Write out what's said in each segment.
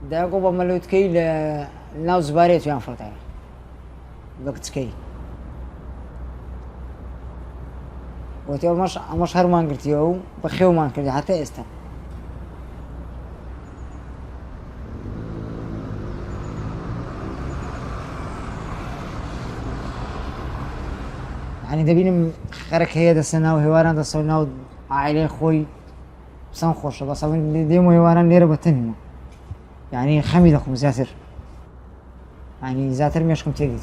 دا قوبا ملوتكي لناو زباريت يان فرطاي وقتكي وتيو مش هرمان قلتيو بخيو مان كردي حتى استا يعني دبينم خرك هي دسنا وهواران دسنا عائلة خوي بسان خوش بس ديمو هواران ليرة بتننا يعني خميدكم زاتر يعني زاتر ميشكم تيجي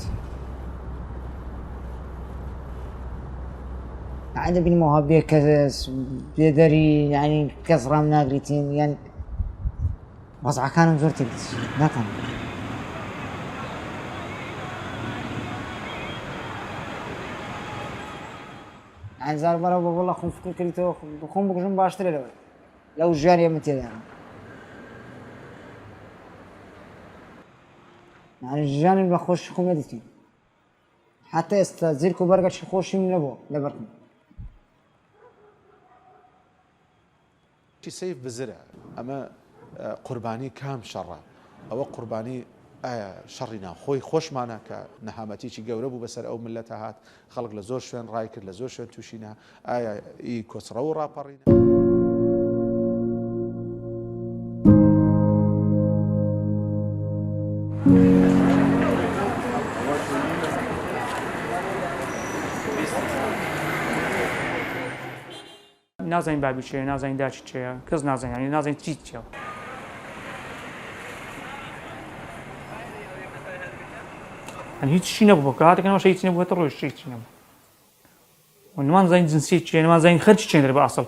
عاد بين مهابي كذا بيدري يعني كسرة من ناقريتين يعني وضع كان مزور تيجي لا كان يعني زار برا والله خم فكر كريتو خم بقجم باشتري لو جاري متى يعني الجانب بخش خمدتي حتى استزيركو برقش خوش من لبو لبركم شي سيف بزرع اما قرباني كام شره او قرباني شرنا خوي خوش معنا كنهامتي شي قوربو بسر او ملتها هات خلق لزور شوين رايكر لزور شوين توشينا اي كسرو رابرينا نازنین بابی چیه، نازنین داچی چیه، کس نازنین یعنی نازنین چی چیه. یعنی هیچ چی نبود که هاتی کنم شیء چی نبود روش شیء چی نبود. و نمان زین جنسی چیه، نمان زین خرج چیه در با اصل.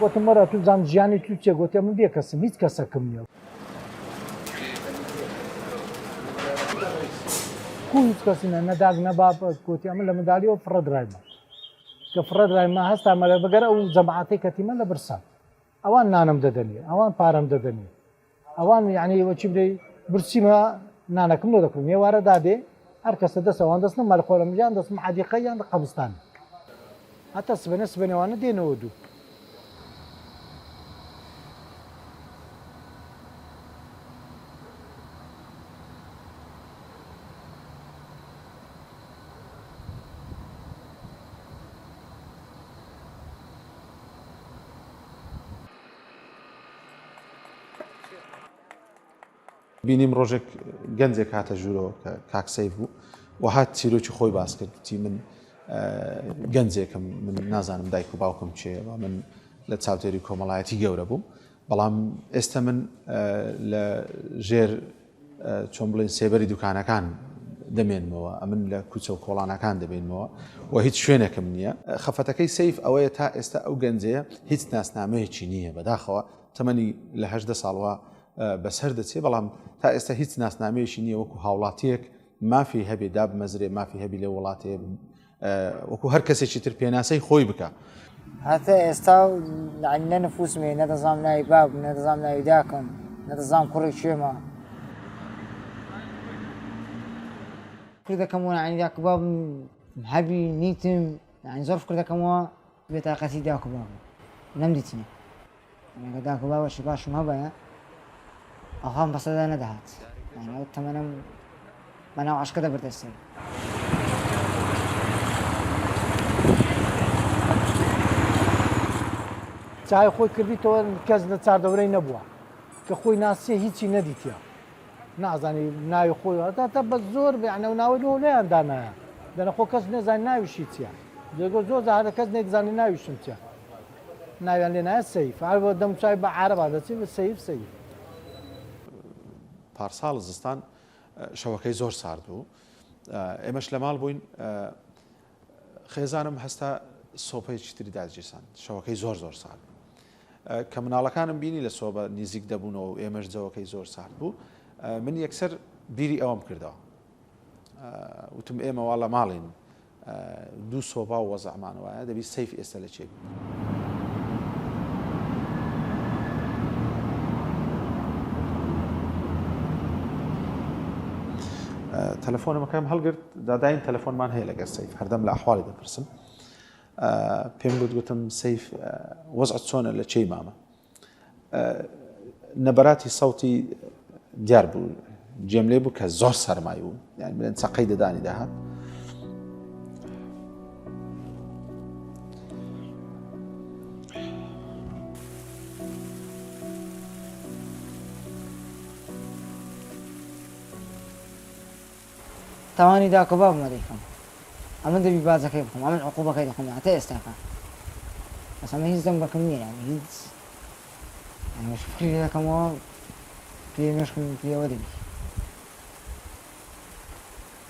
گفتم مرا تو زنجانی تو چه گفتم من بیکسم هیچ کس کم نیست. هیچ کسی نه داغ نه باب گفتم من لمدالی و فرد رایم. که فرد رایم هست عمل بگره او جماعتی کتیمه لبرسان. اوان نانم دادنی، اوان پارم دادنی. اوان یعنی و چی بری برسی ما نانکم ندارم. یه وارد داده هر کس دست اوان دست نمال خورم جان دست معدیقه یان قبضان. حتی سبنه وانه دینودو. بینیم ڕۆژێک گەنجێک هاتە ژوورەوە کە کاکسەی بوو و هات چیرۆکی خۆی باس کرد تی من گەنجێکم من نازانم دایک و باوکم چێە من لە چاودێری کۆمەڵایەتی گەورە بووم بەڵام ئێستا من لە ژێر چۆن بڵێن سێبەری دوکانەکان دەمێنمەوە ئەمن لە کوچە و کۆڵانەکان دەبێنمەوە و هیچ شوێنێکم نییە خەفەتەکەی سەیف ئەوەیە تا ئێستا ئەو گەنجەیە هیچ ناسنامەیەکی نییە بەداخەوە تەمەنی لە 18 ساڵوە بەسەر دەچێ بەڵام تا ئێستا هیچ ناسنامەیەکی نییە وەکو هاوڵاتیەک مافی هەبێ دابمەزرێ مافی هەبی لە وڵاتەیە وەکو هەر کەسێکی تر پێناسەی خۆی بکە حتى استاو عندنا نفوس مي نتظام ناي باب نتظام ناي داكم نتظام كل شيء ما كذا كمون يعني ذاك باب هبي نيتم يعني ظرف كذا كمون بطاقتي ذاك باب نمدتني يعني ذاك باب شباش ما بيا أخام بس هذا ندهت يعني قلت ما أنا عش كذا بردستي چای خۆی کردیتەوە کەس لە چاردەورەی نەبووە کە خۆی ناسیە هیچی نەدیتە نازانی ناوی خۆی تا بە زۆر بێعنە و ناوی لەیان دانایە دەنە خۆ کەس نێزانانی ناویشی چیە جێگۆ زۆر زارە کەس نێکزانی ناویشم چیە ناویان لێ نایە سەیف هەر دەم چای بە عارەبا دەچێت بە سەیف پارساڵ زستان شەوەکەی زۆر سارد بوو ئێمەش لە ماڵ بووین خێزانم هەستا سۆپەیەکی تری داگیرسان شەوەکەی زۆر سارد کە مناڵەکانم بینی لە سۆبە نزیک دەبوونەوە و ئێمەش جەوەکەی زۆر سارد بوو من یەکسەر بیری ئەوەم کردەوە وتم ئێمە وا لە ماڵین دوو سۆبا و وەزەعمانەوەیە دەبی سەیف ئێستا لە چێ تەلەفۆنە مەکەم هەڵگرت داداین تەلەفۆنمان هەیە لەگەر سەیف هەردەم لە ئەحواڵی دەپرسم پێم گوتم سەیف وەزعت چۆنە لە چێی مامە نەبەراتی سەوتی دیار بوو جێم لێ بوو کە زۆر سەرمای بوو یعنی بڵێن چەقەی دەدانی داهات تاوانی داکە بابمە دەیکەم ئەمە دەبی بازەکەی بخۆم ئەمن عقوبەکەی دەخۆم هەتا ئێستاکە بەس ئەمە هیچ دەم بەکەم نییە یعنی هیچ فکری دەکەمەوە پێشکم پێوە دەبی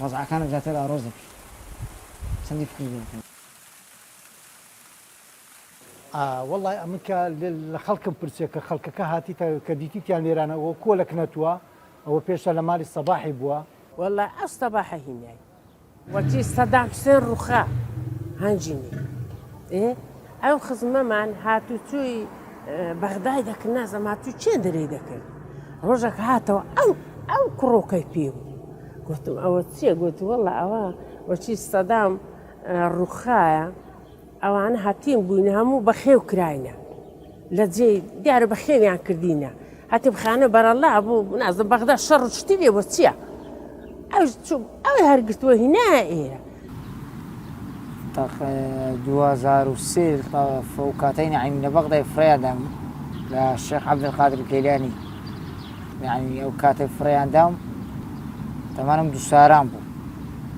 وەزعەکانم زیاتر ئاڕۆز دەبی چەندی فکری دەکەم والله ئەمن کە لە خەڵکم پرسێ کە خەڵکەکە هاتیتە کە دیتیان لێرانەوە کۆلەک نەتووە ئەوە پێشە لە مالی سەباحی بووە والله أصطباح هناي وتي صدام سر رخاء هنجيني إيه أو خزمة من هاتو توي بغداد داك الناس ما هاتو تشين دري داك رجعك هاتو أو كروكي فيه قلت أو تسي قلت والله أو وتي صدام الرخاء أو أنا هاتين بوينها مو بخيو كراينا لا زي دار بخيو يعني كردينا هاتي بخانة بر الله أبو ناس بغداد شر تشتري وتسيا أو هرقتوا هنا إيه تاق 2003 فوقاتين يعني لبغداد فريادم للشيخ عبد القادر الكيلاني يعني أو كاتب فريادم تمام دوساران بو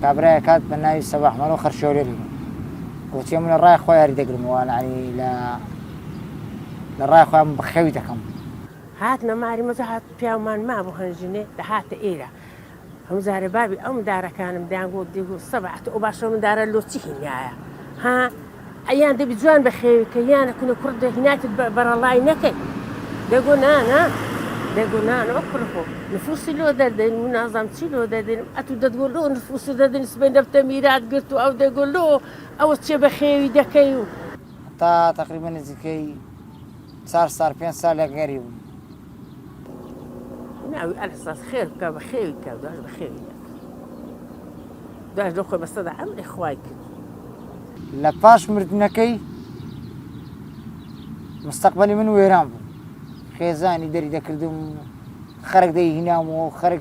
كابرايا كات بناي الصباح مالو خرشوري قلت يوم الراي خويا اريد اقرم وانا يعني للراي خويا بخويتكم هاتنا ماري مزحت بيومان ما ابو هنجني هات إيرا هم زار بابي أم دارا كان مدان قول ديقول سبعة وباشر من دارا اللو تيهنيايا ها أيان دي بجوان بخير كيانا كنا كرد هناك برا الله نكي ديقول أنا أقرفو نفوسي لو دادين مناظمتي لو دادين أتو تقول له نفوسي دادين سبين دفتا ميرات قلتو أو ديقول له أو تشي بخير دكيو حتى تقريبا نزكي صار 5 سال قريب ناوي الحصص خير كا بخير كا داش بخير داش دوخي بس هذا عمري خوايك لباش مردنكي مستقبلي من ويران بو خيزاني دري دكردم خرق دي هنا وخرق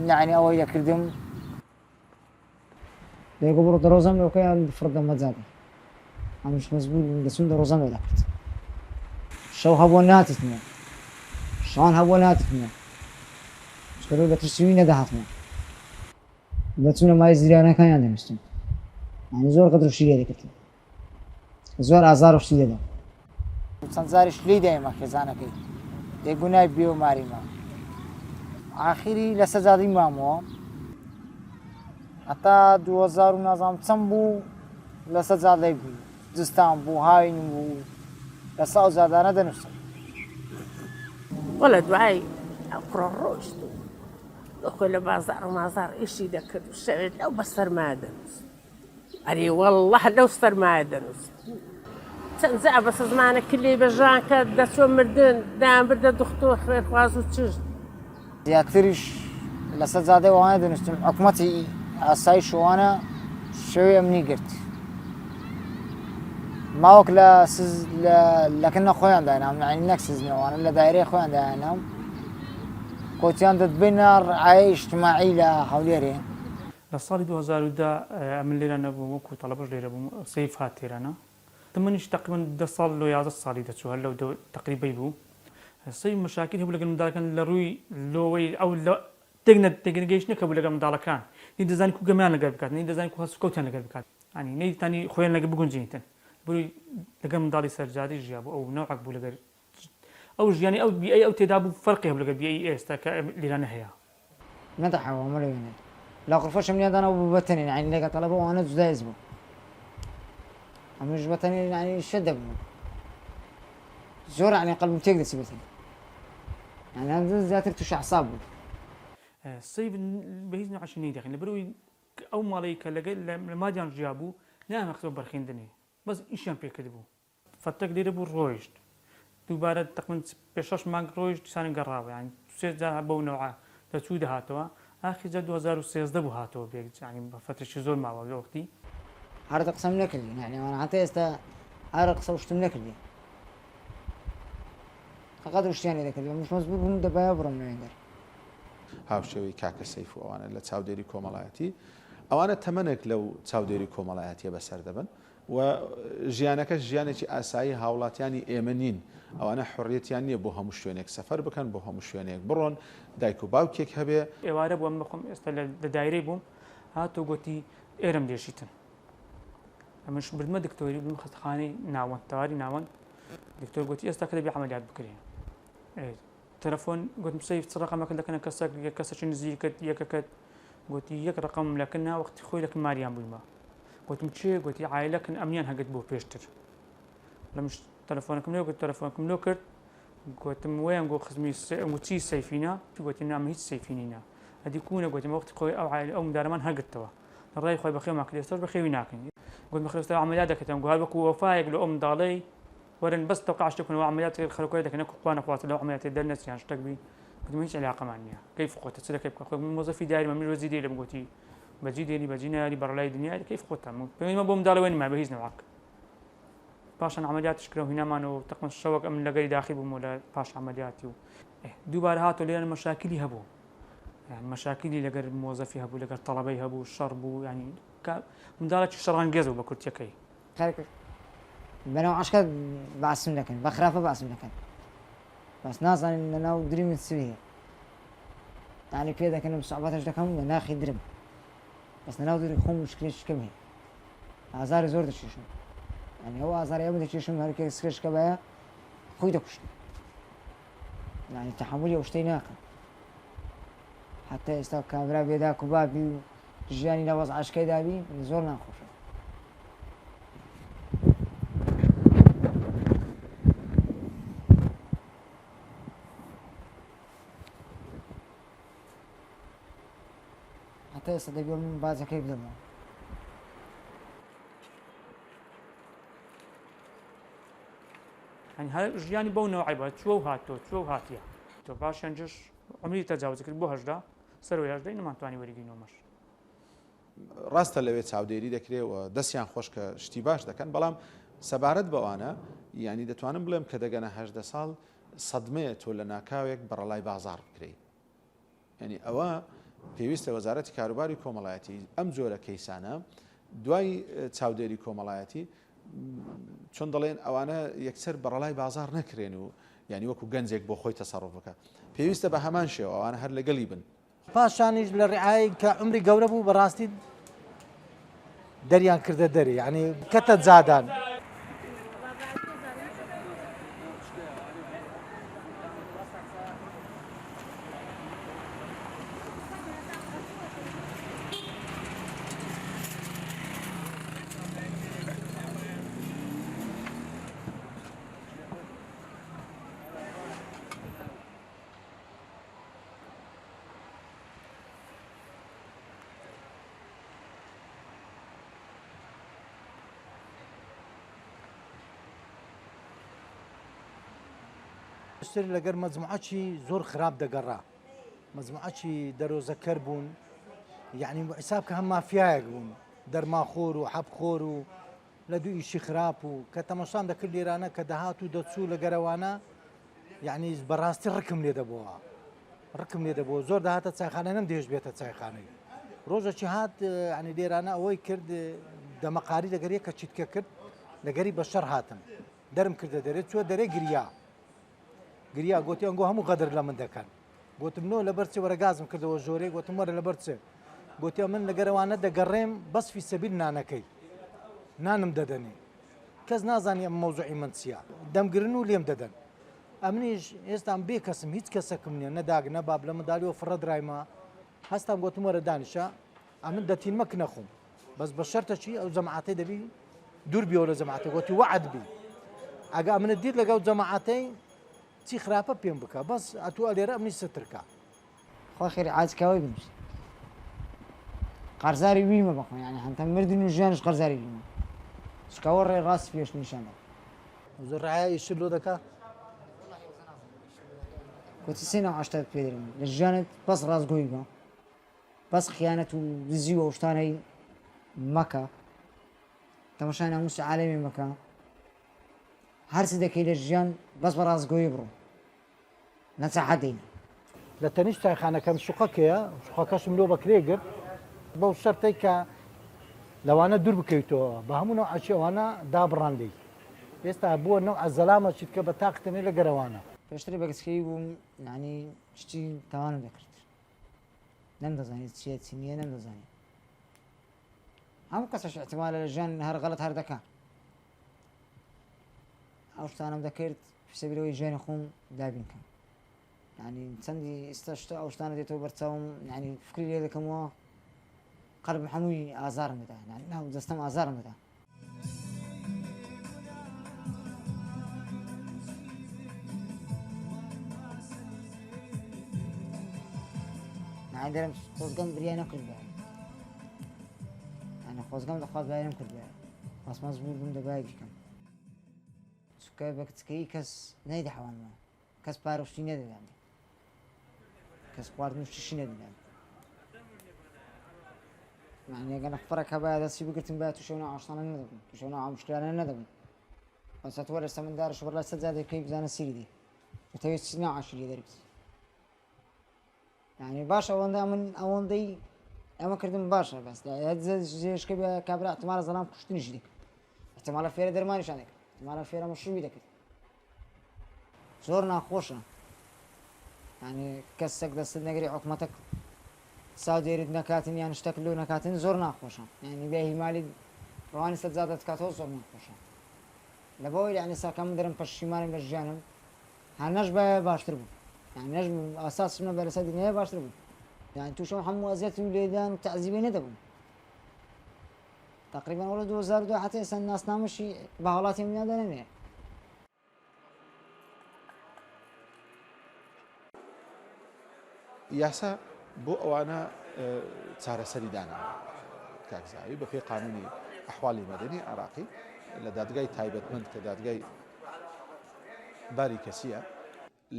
يعني أوي دكردم دي قبرو دروزم لو كان فرق مزاقي أنا مش مسؤول من دسون دروزم لو دكرت شو هبونات اثنين شلون هبونات اثنين شكله بتشترينا دهاتنا بتسونا ما يزري أنا كان عندي مستم يعني زور قدر شيء ذيك زور أزار وشيء ده سنزارش لي دايما خزانة كي ديقونا بيو ماري ما آخری لسه زادی مامو حتی 2019 بو لسه زادی بو زستان بو هاين بو لسه او زادانه دنفسه ولا دعاي أقرأ الرشد وكل بازار ومازار إيش يذكر الشغل لو بصر ما دنس أري والله لو صر ما دنس تنزع بس زمانك كلي بجان كده شو مردن دام برد الدكتور خير خواز وتشج زیاتریش لسه زاده وانه دنستم حکومتی آسایش وانه شوی امنی گرت ما وكلا سز لكن خويا عندنا يعني نكسز وانا لا دايري خويا عندنا كوتيان تبينا رعاية اجتماعي لحوليرين لصالي 2010 من ليرة نبو مكو طلبش ليرة بو صيف هاتيرانا تمنيش تقريبا دا صال لو يازا صالي دا شو هلا ودو تقريبا يبو صيف مشاكل هبو لكن مدار كان لروي لوي او لا تقنجيش نكبو لكن مدار كان نيد زاني كو جمال لقى بكات نيد زاني كو هسكوتان لقى بكات يعني نيد تاني خويا لقى بكون جينتن بروي لقى مداري سرجادي جابو او نوعك بو لقى او يعني او بي اي او تدابو فرقي هبو لقى بي اي استاك ليرانا هيا مدح ومرينا لا غرفش من انا وبتني يعني لقى طلبه وانا زدا اسبوع مش بتني يعني شدب زور يعني قلب تقدر سبتني يعني انا ذاتر تش اعصاب الصيف بهيزنا عشان يدخل بروي او ماليك لقى ما جان جابو نعم مكتوب برخين دني بس ايش يم بيكذبوا فالتقدير بو رويشت دوباره تقريبا بيشاش مانك رويشت سان قراوه يعني سير ذا بو نوعه تسود هاتوا ئاخی جە 2013 بوو هاتەوە بێک ینی بە فترێکی زۆر ماوە لە وەختی هەردە قسەم نەکردی یعنی ئەوانە هەتا ئێستا هەر قسە شتم نەکردی فقط شتیان لێ دەکردی مش مەزبوط بووم دەبایە بڕۆم لەوێن دەر هاوشێوەی کاکە سەیف و ئەوانە لە چاودێری کۆمەڵایەتی ئەوانە تەمەنێک لەو چاودێری کۆمەڵایەتیە بەسەر دەبن و ژیانەکە ژیانێکی ئاسایی هاوڵاتیانی ئێمە نین ئەوانە حڕیەتیان نییە بۆ هەموو شوێنێک سەفەر بکەن بۆ هەموو شوێنێک بڕۆن دایک و باوکێک هەبێ ئێوارە بووم بخۆم ئێستا لە دایرەی بووم هاتۆ گوتی ئێرەم دێشیتن ئەمەش بردمە دکتۆری بووم خەستەخانەی ناوەند تەواری ناوەند دکتۆر گوتی ئێستا کە دەبێ عەمەلیات بکرێن تەلەفۆن گوتم سەیف چ ڕەقەمەکە دەکەنە کەسێکی نزیکت یەکەکەت گوتی یەک ڕقم لەکەنا وەختی خۆی لەکن ماریان بوویمە گوتم چێ گوتی عایلەکن ئەمیان هەگەت بۆ پێشتر لەمش تەلەفۆنەکەم لێ گوت تەلەفۆنەکەم لۆ کرد گوتم وەیان گۆ خزمی چی سەیفینە گوتی نامە هیچ سەیفینینە هەدی کوونە گوتم وەختی خۆی ئەو عایل ئەو مدارەمان هەگرتەوە لە ڕای خۆی بەخێو ماکرد ئێستاش بەخێوی ناکەن گوتم خێستا عەمەلیات دەکەتەوە گوهار وەکو وەفایەک لە ئەو منداڵەی وەرن بەس تەوقع شتێکن و عەمەلیات خەڵکۆی دەکەن خوانە خواتە لەو عەمەلیاتێ دەرنەچیان شتێک بی گوتم هیچ علاقەمان نییە کەیف خۆتە چ دەکەی بکە خۆ مۆزەفی داری مەمی وەزی دێ لەم گوتی بەجی دێنی بەجی ناری بەڕلای دنیای کەیف خۆتە پێویستمە بۆ منداڵەوەی ما بە هیچ نەواک پاشان عملیاتش کرد و هینامان و تقریبا شەوەک ئەم لەگەری داخی بووم لە پاش عملیاتی و دووبارە هاتۆ لێرە مەشاکلی هەبوو يعني مشاكلي لەگەر مۆزەفی هەبوو لەگەر تەڵەبەی هەبوو شەڕ بوو ینی منداڵێکی شەڕانگێز بوو بە کورتیەکەی بەناو عەشقە باسم دەکەن بە خراپە باسم دەکەن بەس نازانین لەناو دری من چ يعني پێ دەکەنم سوحبەتەش دەکەم لە ناخی درم بەس لەناو دری خۆم مشکلێکم هەیە ئازاری زۆر دەچێشم يعني ئەو ئازاری ئەمە دەچێشم هەرکێک سکەشکە بەیە خۆی دەکوشتم يعني تەحمولی ئەو شتەی ناکەم حتى ئێستا کابرا بێداک و بابی و ژیانی لە وەز عەشقەی دابی زۆر ناخۆشە حتى ئێستا دەبێ من بازەکەی بدەمەوە يعني هەر ژیانی بەو نەوعی بە چوە و هاتۆ هاتیە تۆ پاشیان جش عمری تەجاوز کرد بۆ هەژدا سەرەوەی هەژدەی نەمانتوانی وەریگرینەوەمەش ڕاستە لەوێ چاودێری دەکرێت و دەستیان خۆش کە شتی باش دەکەن بەڵام سەبارەت بەوانە ینی دەتوانم بڵێم کە دەگەنە 18 ساڵ سەدمەیە تۆ لە ناکاوێک بەڕەڵای بازار بکرێت ینی ئەوە پێویستە وەزارەتی کاروباری کۆمەڵایەتی ئەم جۆرە کەیسانە دوای چاودێری کۆمەڵایەتی چۆن دەڵێن ئەوانە یەکسەر بەڕەڵای بازار نەکرێن و ینی وەکو گەنجێک بۆ خۆی تەسەڕوف بکە پێویستە بە هەمان شێوە ئەوانە هەر لەگەڵی بن پاشانیش لە ڕعایی کە عمری گەورە بوو بەڕاستی دەریان کردە دەری یعنی کەتە جادان لەگەر مەجموعەکی زۆر خراپ دەگەڕا مەجموعەکی دەرۆزەکەر بوون یعنی حساب کە هەم مافیایەک بوون دەرماخۆر و حەبخۆر و لە دوو ئیشی خراپ و کە تەماشان دەکرد لێرانە کە دەهات و دەچوو لە گەرەوانە یعنی بەڕاستی ڕکم لێ دەبەوە زۆر داهاتە چایخانە نەم دێش بێتە چایخانەی ڕۆژێکی هات ینی لێرانە ئەوەی کرد دەمەقاری لەگەریە کە چیتکە کرد لەگەری بەشەر هاتم دەرم کردە دەرێت چوە دەرێ گریا گوتی ئەنگۆ هەموو غەدر لە من دەکەن گوتم نۆ لەبەرچێ وەرەگازم کردەوە ژۆرێ گوتم وەرە لەبەرچێ گوتی من لەگەرەوانە دەگەڕێم بەس فی سەبیل نانەکەی نانم دەدەنێ کەس نازانی ئەم مەوزوعی من چییە دەمگرن و لێم دەدەن ئەمنیش ئێستام بێ کەسم هیچ کەسەکەم نییە نەداگ نەباب لە منداڵیەوە فڕە درایمە هەستام گوتم وەرە دانیشە ئەمن دەتین مەک نەخۆم بەس بە شەرتەچی ئەو جەماعەتەی دەبی دوور بیەوە لە جەماعەتەی گوتی وەعد بی ئەگە ئەمنت دیت لەگەڵ جەماعەتەی چی خراپە پێم بکە بەس ئەتو ئەلێرە ئەمنی سترکە خۆ خێری عاجکەوەی بنووس قەرزاری ویمە بەخۆ یعنی هەمتە مردن و ژیانش قەرزاری ویمە شکەوە ڕێ ڕاست پێش نیشانە زۆر ڕایە شلۆ دەکا گوتی سێ ناو عەشتە پێ دەرم لە ژیانت بەس ڕاستگۆیی بە بەس خیانەت و دزی و شتانەی مەکە تەماشای ناموسی عالەمی مەکە هەرچی دەکەی لە ژیان بەس بە ڕاستگۆیی بڕۆ نەچەحەت دەینە لە تەنیشت چایخانەکەم سوقەکەیە سوقەکەشم لۆ بەکرێ گرت بەو شەرتەی کە لەوانە دوور بکەیتەوە بە هەموو نەوع عەچی ئەوانە دابڕان لێی ئێستا بووە نەوع عەزەلامە چیت کە بە تاقتەنێ لە گەرەوانە پێشتری بە گچکەی بووم یعنی شتی تاوانم دەکرد نەمدەزانێت چیە چی نییە نەمدەزانێت هەموو کەسەش احتیمالە لە ژیان هەر غەڵەت هەر دەکا ئەو شتانم دەکرد پێسەبیرەوەی ژیانی خۆم دابینکەم یعنی چەندی ئێستا شتە ئەو شتانە دێتەوە بەرچاوم یعنی فکری لێ دەکەمەوە قەلبم هەمووی ئازارم دەدا یعنی ناو دەستەم ئازارم دەدا یعنی دەرم خۆزگەم بریای نەکرد یعنی خۆزگەم دەخواست بایرم کرد بەس مەجبوور بووم دەبای بکەم چونکە بە کچکەی کەس نەیدەحەوانەوە کەس پارەشتی نەدەدانێ کەس خواردن و شیشی نەدەدانێ یعنی ئەگەر نەفرێک هەبایە دەستی بگرتم باید تووشەوە ناو ئاشتانە نەدەبووم تووشەوە ناو مشکلانە نەدەبووم بەس تۆ لە سەمندارش بڕ لە سەد جا دەکەی بزانە سیری دی دەتەوێت چی ناو عاشی لێ دەربچی یعنی باش ئەوەندە من ئەوەندەی ئەمە کردم باشە بەس جێشکە بە کابرا احتمالە زەڵام کوشتنیشی دەکرد احتمالە فێرە دەرمانیشان دەکرد احتمالە فێرە مەشروبی دەکرد زۆر ناخۆشە یعنی کەسێک دەست نەگری حکومەتەک ساو دێرت نەکاتن یان شتێک لەو نەکاتن زۆر ناخۆشە یعنی بێ هیمالی ڕوانی سەد جا دەکاتەوە زۆر ناخۆشە لەبەوەی یعنی ساکە من دەرم پەشیمانم لە ژیانم هەنەش بە باشتر بوو یعنی نەش ئاساسم نە بە لەسەر دنیای باشتر بوو یعنی تووشەوە هەموو ئەزیەتی و لێدان و تەعزیبی نەدەبووم تقریبا وەڵە 2002 حتا ئێستا ناسنامەشی بە هەوڵاتی منیان دەنەمێ یاسا بۆ ئەوانە چارەسەری دانا کاکزاوی بەپێی قانونی ئەحوالی مەدەنی عراقی لە دادگای تایبەتمەند کە دادگای باری کەسیە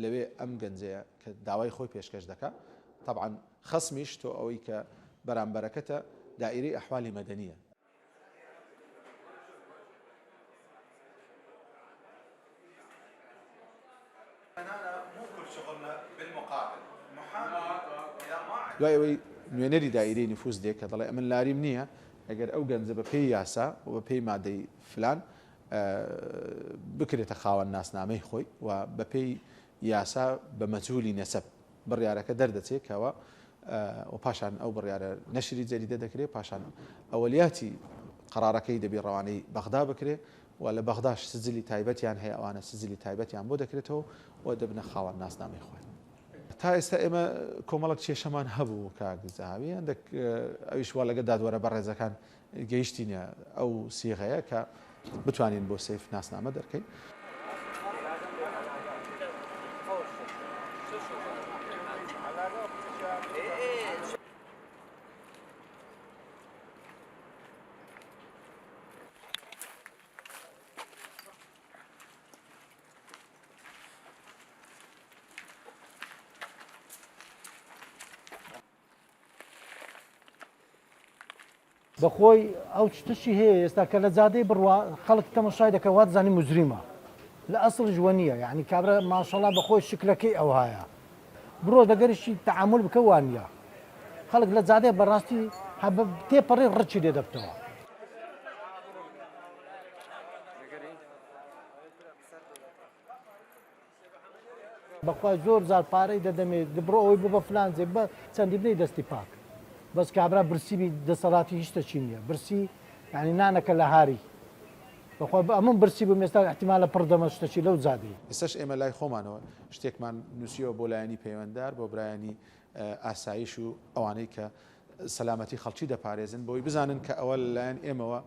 لەوێ ئەم گەنجەیە کە داوای خۆی پێشکەش دەکات طبعا خەسمیش تۆ ئەوەی کە بەرامبەرەکەتە دائیرەی ئەحوالی مەدەنیە دوای ئەوەی نوێنەری دائیرەی نفوس دێک کە دەڵێ ئەمن لاریم نییە ئەگەر ئەو گەنجە بە پێی یاسا و بە پێی مادەی فلان بکرێتە خاوەن ناسنامەی خۆی و بە پێی یاسا بە مەجهولی نەسەب بڕیارەکە دەردەچێت کەوە و پاشان ئەو بڕیارە نەشری جەریدە دەکرێت پاشان ئەوەلیاتی قەرارەکەی دەبێت ڕەوانەی بەغدا بکرێت و لە بەغداش سجلی تایبەتیان هەیە ئەوانە سجلی تایبەتیان بۆ دەکرێتەوە و دەبنە خاوەن ناسنامەی خۆی تا ئێستا ئێمە کۆمەڵک کێشەمان هەبوو کاگزاوی هەندێک ئەویش وا لەگە دادوەرە بەڕێزەکان گەیشتینە ئەو سیغەیە کە بتوانین بۆ سیف ناسنامە دەرکەین بەخۆی ئەو شتشی هەیە ئێستا کە لە جادەی بڕوا خەڵک تەماشای دەکە وات زانی مجریمە لە ئەسڵ ژوە نییە یعنی کابرا ماشەڵا بەخۆی شکلەکەی ئەو هایە بڕۆ دەگەریشی تەعامل بکە وانە خەڵک لە جادەیە بەڕاستی تێپەڕی ڕچی لێ دەبتەوە بەخوای زۆر زار پارەی دەدەمێت دبڕۆ ئەوەی بۆ بە فلانجێ بە چەندی بنەی دەستی پاک بەس کابرا برسی دەسەڵاتی هیچ شتێکی نییە برسی یعنی نانەکە لە هاری بەخوا ئەمە برسی بوو ئێستا احتیمالە پڕ دەمە شتێکی لەو زادەی ئێستاش ئێمە لای خۆمانەوە شتێکمان نووسیەوە بۆ لایەنی پەیوەنددار بۆ برایانی ئاسایش و ئەوانەی کە سەلامەتی خەڵکی دەپارێزن بۆی بزانن کە ئەوە لایەن ئێمەوە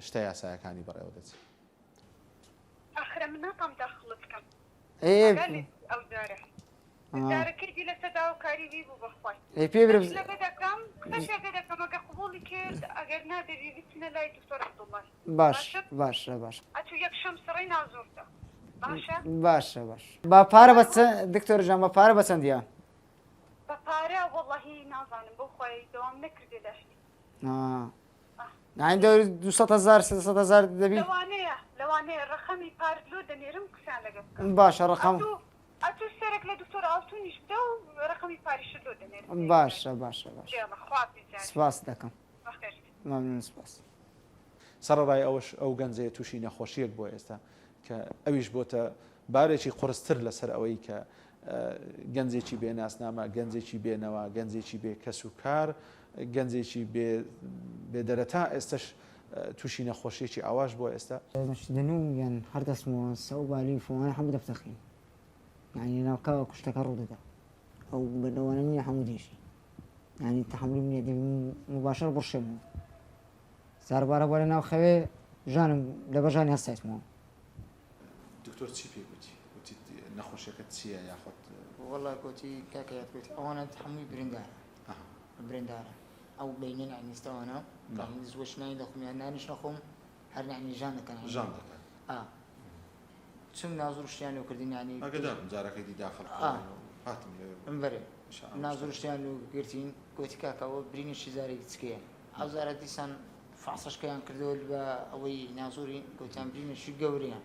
شتە یاسایەکانی بەڕێوە دەچێت آخر من ناتم داخل بكم ايه او داره دارەکەی دی لە سەداوکاری بی بوو بەخوای پێ برم لەگە دەکەم خەشەکە دەکەم ئەگە قبوڵی کرد ئەگەر نادەبی بچنە لای دکتۆر عەبدوڵڵاه باش باش باش ئەچوو یەکشەم سڕی نازۆرتە باشە باشە باش با پارە بە دکتۆر ژان بە پارە بە چەندیە بە پارە وەڵڵاهی نازانم بۆ خۆی دەوام نەکردێ داشتی يعني دوري 200,000 300,000 دبي لەوانەیە ڕەخەمی پارت لۆ دەنێرم قسان لەگە بکەم باشە ڕقم ئەتوو سەرێک لە دکتۆر ئاڵتونیش بدە و ڕەخەمی پاریشت لۆ دەنێرم باشە سپاس دەکەم ممنون سپاس سەرڕای ئەو گەنجەیە تووشی نەخۆشیەک بۆ ئێستا کە ئەویش بۆتە بارێکی قورستر لەسەر ئەوەی کە گەنجێکی بێناسنامە گەنجێکی بێنەوە گەنجێکی بێ کەس و کار گەنجێکی بێدەرەتا ئێستش تووشی نەخۆشیێکی ئاواش بۆ ئێستا مشدنو يعني هەر دەستمەوە سەو بالی فۆوانە هەموو دەفتەخین يعني ناوکەوە کوشتەکە ڕوودەدا ئەو بەدەوانە منە هەموو دیشی يعني تحملی منێ مباشر بڕشێمەوە ساربارە بۆ لە ناو خەوێ ژانم لە بەژانی هەستایتمەوە دکتۆر چی پێ گوتی وتی نەخۆشیەکەت چییە یاخۆت والله گوتی کاکەیەت گوتی ئەوانە تحملی بریندارە ئەو بینێن يعني استەوانە زۆش نانی دەخۆم یان نانیش نەخۆم هەر يعني ژان دەکەن ژان دەکەن چون نازوور شتیان و کردین يعني ئەگەدام جارەکەی دیدا خەڵک هاتم بەرێ نازوور شتیان و گرتین گوتی کاکەوە برینیشی زارێکی چکەیە ئەو زارە دیسان فاسەشکەیان کردەوە بە ئەوەی نازووری گوتیان برینیشی گەورەیان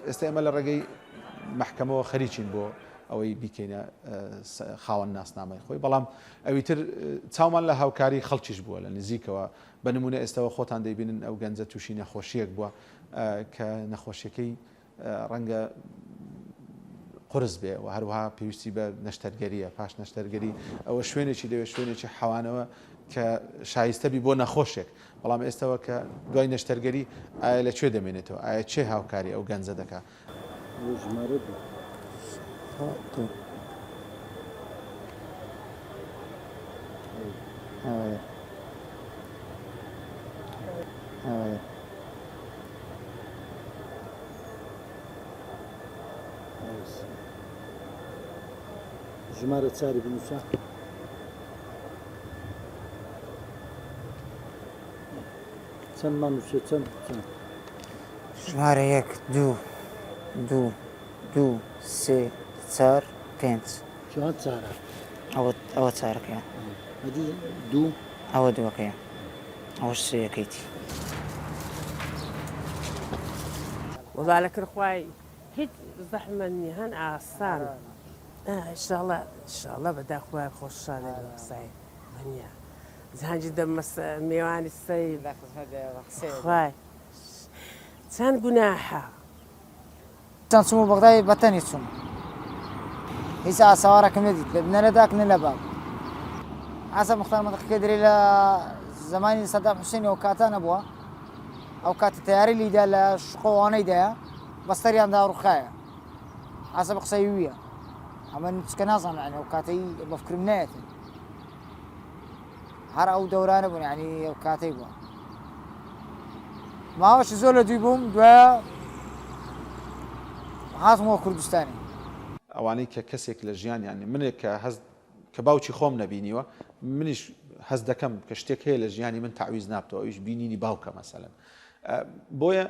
ئێستا ئێمە لە ڕێگەی محکەمەوە خەریکین بۆ ئەوەی بیکەینە خاوەن ناسنامەی خۆی بەڵام ئەوی تر چاومان لە هاوکاری خەڵکیش بووە لە نزیکەوە بە نمونە ئێستاوە خۆتان دەیبینن ئەو گەنجە تووشی نەخۆشیەک بووە کە نەخۆشیەکەی ڕەنگە قرس بێ و هەروەها پێویستی بە نەشتەرگەریە پاش نەشتەرگەری ئەوە شوێنێکی دەوێت شوێنێکی حەوانەوە کە شایستەبی بۆ نەخۆشێک بەڵام ئێستاوە کە دوای نەشتەرگەری ئایا لەکوێ دەمێنێتەوە ئایا چێ هاوکاری ئەو گەنجە دەکات ژمارە چاری بنووسە چەند مانووسێ چەند ژمارە 1 2 2 2 3 4 5 چوار چارە ئەوە چارەکەیە هەدی دوو ئەوە دووەکەیە ئەوەش سێیەکەیتی وەڵا لە کرخوای هیچ زەحمە نیە هەن ئاسان ئینشاڵڵا بەداخوای خۆششانە قسای هەنیە زانجی دەمە میێوانی سەی خوای چەند گوناحە چەند چوم و بەغدای بەتەنی چوم هیچ ئاساوارەکەم نەدیت نە لە داک نە لە باو ئاسە مختار مەدەقەکە دەرێ لە زمانی سەدام حوسێنی ئەو کاتە نەبووە ئەو کاتە تەیاری لیدا لە شقۆوانەیدایە بەستەریاندا ڕوخایە ئاسە بە قسەی ویە ئەمە چکە نازانم يعني ئەو کاتەی بەفکرم نایەتن هەر ئەو دەورانە بوون يعني ئەو کاتەی بووە ماوەش زۆر لە دوی بووم دوایە هاتمەوە کوردستانی ئەوانەی کە کەسێک لە ژیان یانی منێک کە هەست کە باوکی خۆم نەبینیوە منیش هەست دەکەم کە شتێک هەیە لە ژیانی من تعویز نابتەوە ئەویش بینینی باوکە مەسەلەن بۆیە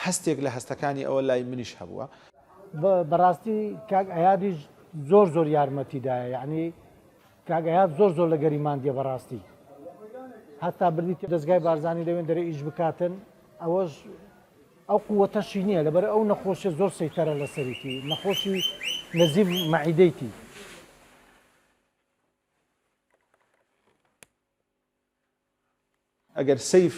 هەستێک لە هەستەکانی ئەوە لای منیش هەبووە بەڕاستی کاک ئەیادیش زۆر یارمەتیدایە یعنی کاک ئەیاد زۆر لە گەریماندیە بەڕاستی هەتا بردی دەستگای بارزانانی لەوێن دەرێ ئیش بکاتن ئەوەش ئەو قووەتەشی نییە لەبەر ئەو نەخۆشیە زۆر سەیتەرە لە سەریتی نەخۆشی نەزیب مەعیدەیتی ئەگەر سەیف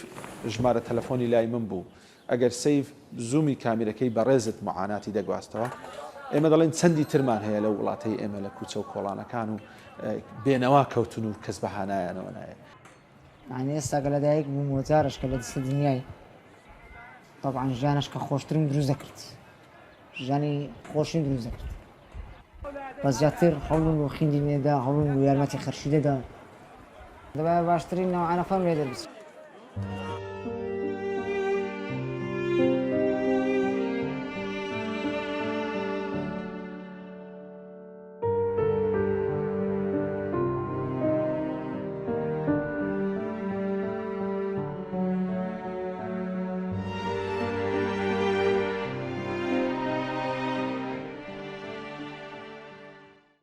ژمارە تەلەفۆنی لای من بوو ئەگەر سەیف زوومی کامیرەکەی بەڕێزت معاناتی دەگواستەوە ئێمە دەڵێن چەندی ترمان هەیە لە وڵاتەی ئێمە لە کوچە و کۆڵانەکان و بێنەوا کەوتن و کەس بەهانایانەوە نایە يعني ئێستا گە لەدایک بووم وەجارش کە لە دەستە دنیای طبعا ژیانش کە خۆشترم دروست دەکرد ژیانی خۆشیم دروست دەکرد بە زیاتر هەوڵم بۆ خوێندنێدا هەوڵم بۆ یارمەتی خەرشیدەدا دەبایە باشترین نەوعانەفەم لێ دەبیست